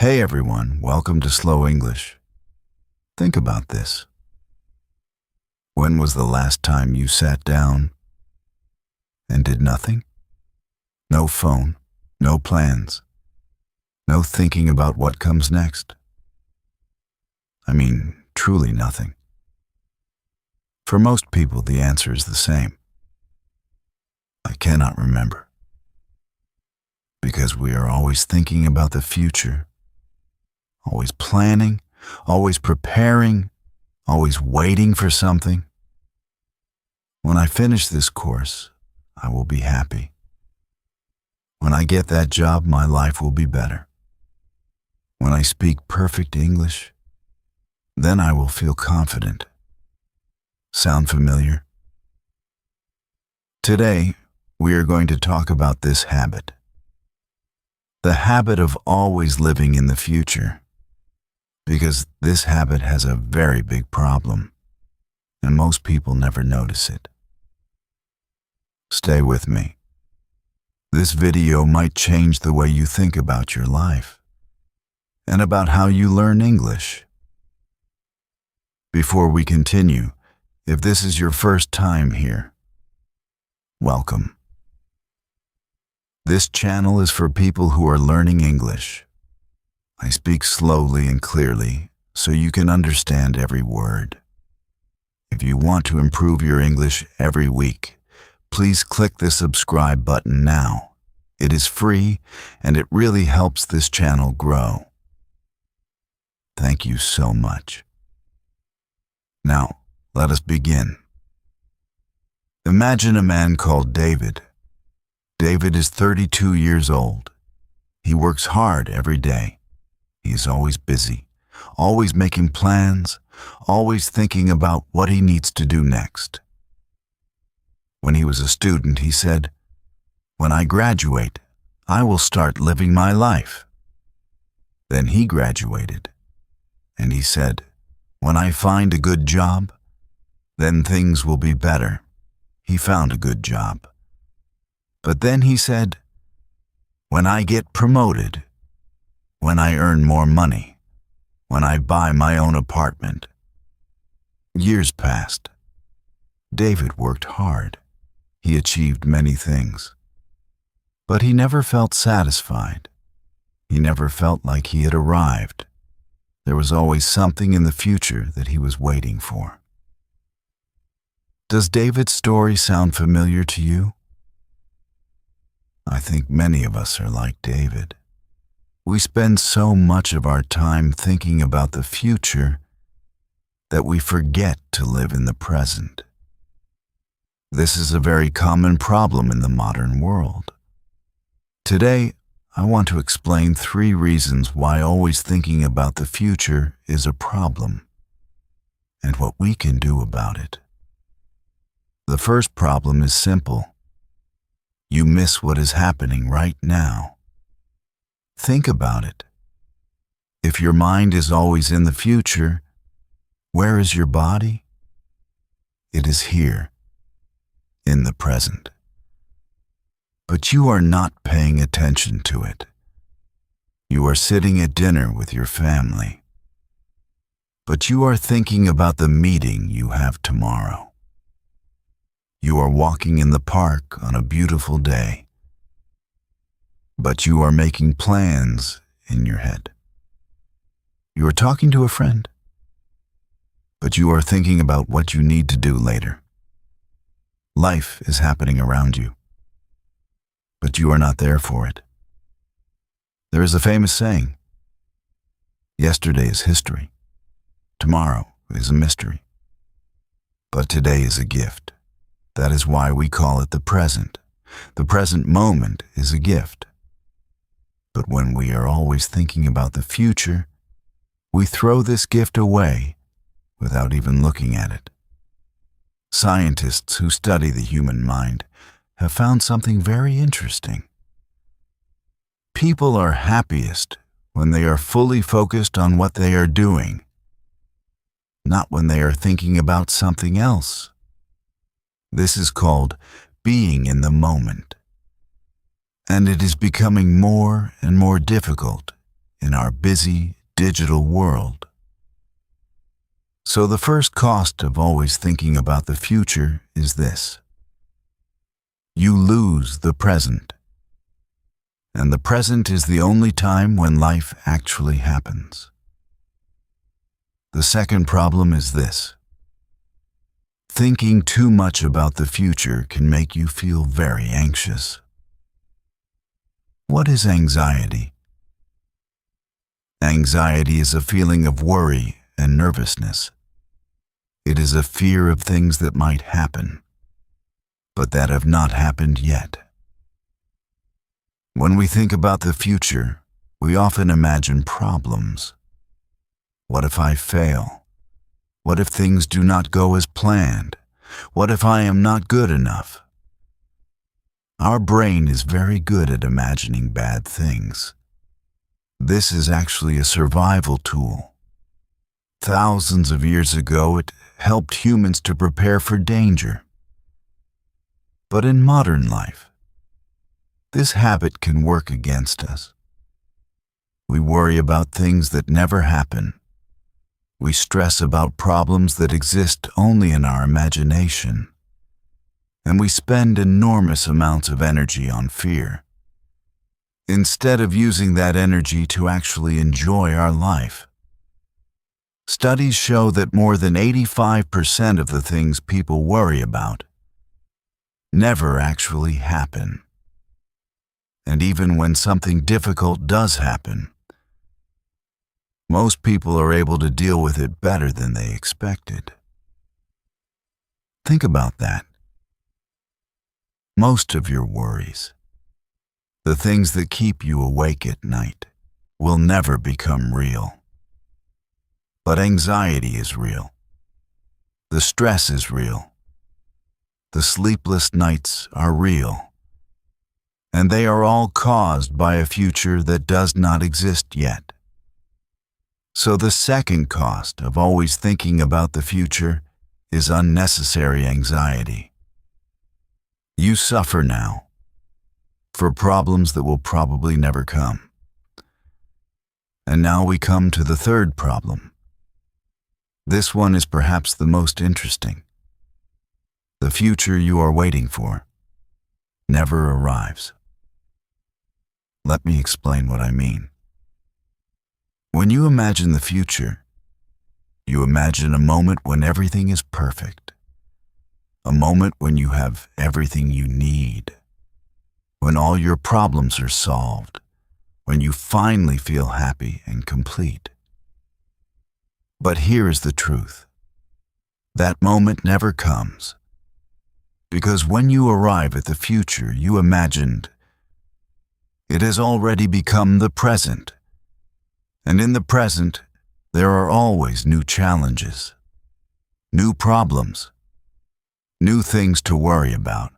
Hey everyone, welcome to Slow English. Think about this. When was the last time you sat down and did nothing? No phone, no plans, no thinking about what comes next. I mean, truly nothing. For most people, the answer is the same. I cannot remember. Because we are always thinking about the future, always planning, always preparing, always waiting for something. When I finish this course, I will be happy. When I get that job, my life will be better. When I speak perfect English, then I will feel confident. Sound familiar? Today, we are going to talk about this habit. The habit of always living in the future. Because this habit has a very big problem, and most people never notice it. Stay with me. This video might change the way you think about your life, and about how you learn English. Before we continue, if this is your first time here, welcome. This channel is for people who are learning English. I speak slowly and clearly so you can understand every word. If you want to improve your English every week, please click the subscribe button now. It is free and it really helps this channel grow. Thank you so much. Now, let us begin. Imagine a man called David. David is 32 years old. He works hard every day. He is always busy, always making plans, always thinking about what he needs to do next. When he was a student, he said, "When I graduate, I will start living my life." Then he graduated, and he said, "When I find a good job, then things will be better." He found a good job. But then he said, "When I get promoted, when I earn more money, when I buy my own apartment." Years passed. David worked hard. He achieved many things. But he never felt satisfied. He never felt like he had arrived. There was always something in the future that he was waiting for. Does David's story sound familiar to you? I think many of us are like David. We spend so much of our time thinking about the future that we forget to live in the present. This is a very common problem in the modern world. Today, I want to explain 3 reasons why always thinking about the future is a problem, and what we can do about it. The first problem is simple. You miss what is happening right now. Think about it. If your mind is always in the future, where is your body? It is here, in the present. But you are not paying attention to it. You are sitting at dinner with your family. But you are thinking about the meeting you have tomorrow. You are walking in the park on a beautiful day. But you are making plans in your head. You are talking to a friend, but you are thinking about what you need to do later. Life is happening around you, but you are not there for it. There is a famous saying, "Yesterday is history, tomorrow is a mystery, but today is a gift." That is why we call it the present. The present moment is a gift. But when we are always thinking about the future, we throw this gift away without even looking at it. Scientists who study the human mind have found something very interesting. People are happiest when they are fully focused on what they are doing, not when they are thinking about something else. This is called being in the moment. And it is becoming more and more difficult in our busy digital world. So the first cost of always thinking about the future is this: you lose the present. And the present is the only time when life actually happens. The second problem is this: thinking too much about the future can make you feel very anxious. What is anxiety? Anxiety is a feeling of worry and nervousness. It is a fear of things that might happen, but that have not happened yet. When we think about the future, we often imagine problems. What if I fail? What if things do not go as planned? What if I am not good enough? Our brain is very good at imagining bad things. This is actually a survival tool. Thousands of years ago, it helped humans to prepare for danger. But in modern life, this habit can work against us. We worry about things that never happen. We stress about problems that exist only in our imagination. And we spend enormous amounts of energy on fear, instead of using that energy to actually enjoy our life. Studies show that more than 85% of the things people worry about never actually happen. And even when something difficult does happen, most people are able to deal with it better than they expected. Think about that. Most of your worries, the things that keep you awake at night, will never become real. But anxiety is real. The stress is real. The sleepless nights are real. And they are all caused by a future that does not exist yet. So the second cost of always thinking about the future is unnecessary anxiety. You suffer now for problems that will probably never come. And now we come to the third problem. This one is perhaps the most interesting. The future you are waiting for never arrives. Let me explain what I mean. When you imagine the future, you imagine a moment when everything is perfect, a moment when you have everything you need, when all your problems are solved, when you finally feel happy and complete. But here is the truth. That moment never comes, because when you arrive at the future you imagined, it has already become the present. And in the present, there are always new challenges, new problems, new things to worry about.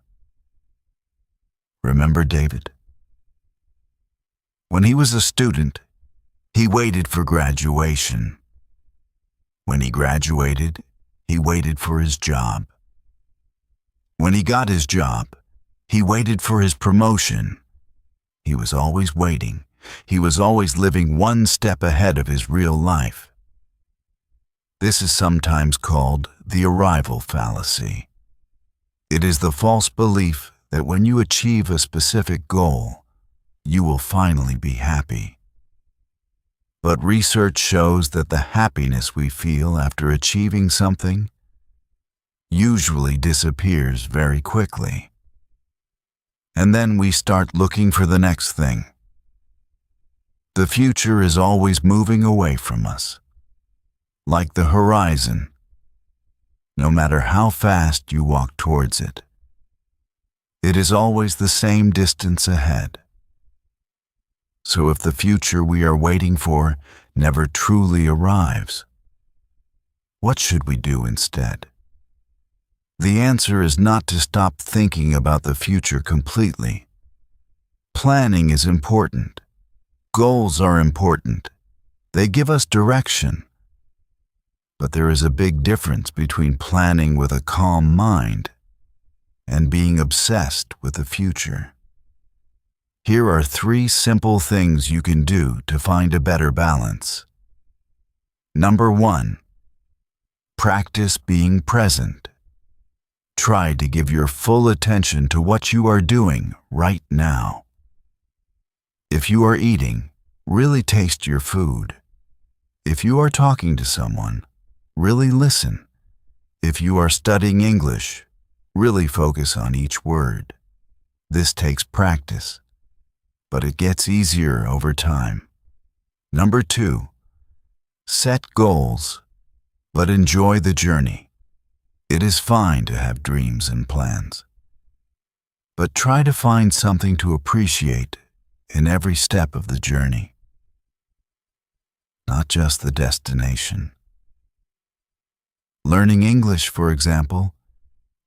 Remember David? When he was a student, he waited for graduation. When he graduated, he waited for his job. When he got his job, he waited for his promotion. He was always waiting. He was always living one step ahead of his real life. This is sometimes called the arrival fallacy. It is the false belief that when you achieve a specific goal, you will finally be happy. But research shows that the happiness we feel after achieving something usually disappears very quickly. And then we start looking for the next thing. The future is always moving away from us, like the horizon, no matter how fast you walk towards it. It is always the same distance ahead. So if the future we are waiting for never truly arrives, what should we do instead? The answer is not to stop thinking about the future completely. Planning is important. Goals are important. They give us direction. But there is a big difference between planning with a calm mind and being obsessed with the future. Here are 3 simple things you can do to find a better balance. Number 1. Practice being present. Try to give your full attention to what you are doing right now. If you are eating, really taste your food. If you are talking to someone, really listen. If you are studying English, really focus on each word. This takes practice, but it gets easier over time. Number 2. Set goals, but enjoy the journey. It is fine to have dreams and plans, but try to find something to appreciate in every step of the journey, not just the destination. Learning English, for example,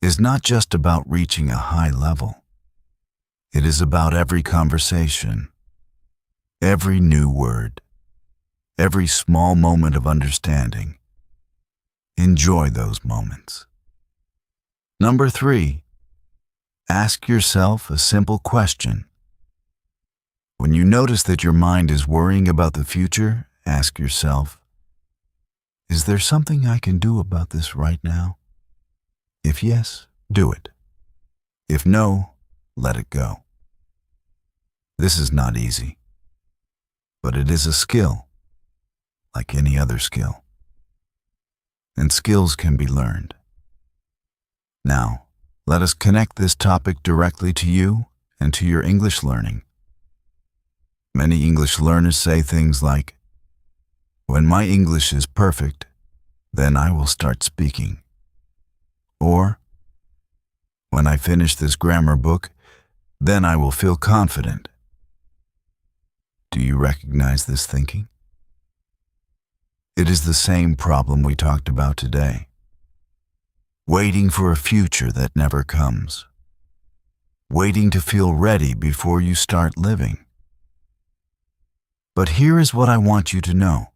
is not just about reaching a high level. It is about every conversation, every new word, every small moment of understanding. Enjoy those moments. Number 3. Ask yourself a simple question. When you notice that your mind is worrying about the future, ask yourself, is there something I can do about this right now? If yes, do it. If no, let it go. This is not easy, but it is a skill, like any other skill. And skills can be learned. Now, let us connect this topic directly to you and to your English learning. Many English learners say things like, "When my English is perfect, then I will start speaking." Or, "When I finish this grammar book, then I will feel confident." Do you recognize this thinking? It is the same problem we talked about today. Waiting for a future that never comes. Waiting to feel ready before you start living. But here is what I want you to know.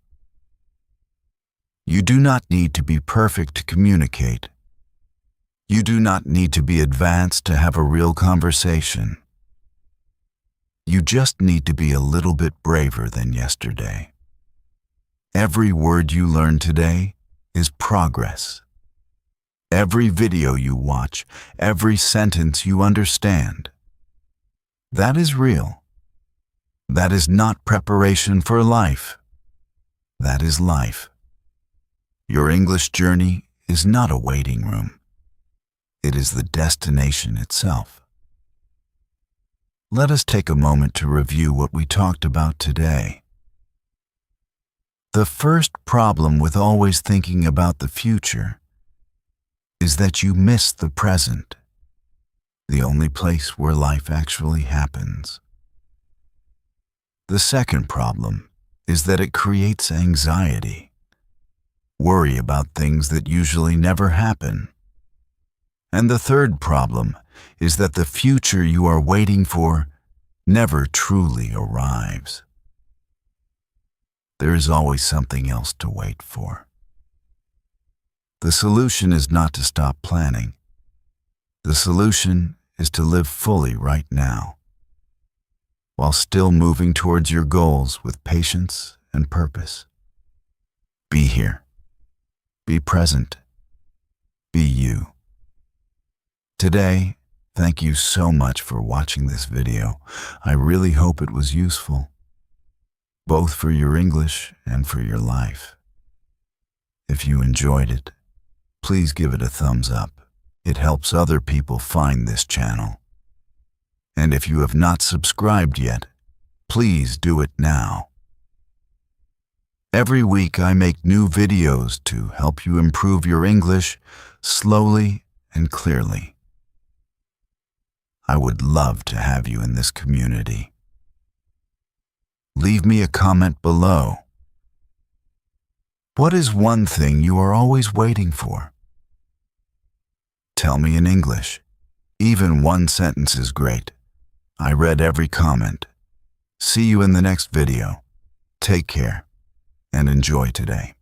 You do not need to be perfect to communicate. You do not need to be advanced to have a real conversation. You just need to be a little bit braver than yesterday. Every word you learn today is progress. Every video you watch, every sentence you understand. That is real. That is not preparation for life. That is life. Your English journey is not a waiting room. It is the destination itself. Let us take a moment to review what we talked about today. The first problem with always thinking about the future is that you miss the present, the only place where life actually happens. The second problem is that it creates anxiety, worry about things that usually never happen. And the third problem is that the future you are waiting for never truly arrives. There is always something else to wait for. The solution is not to stop planning. The solution is to live fully right now, while still moving towards your goals with patience and purpose. Be here. Be present. Be you. Today, thank you so much for watching this video. I really hope it was useful, both for your English and for your life. If you enjoyed it, please give it a thumbs up. It helps other people find this channel. And if you have not subscribed yet, please do it now. Every week I make new videos to help you improve your English slowly and clearly. I would love to have you in this community. Leave me a comment below. What is one thing you are always waiting for? Tell me in English. Even one sentence is great. I read every comment. See you in the next video. Take care and enjoy today.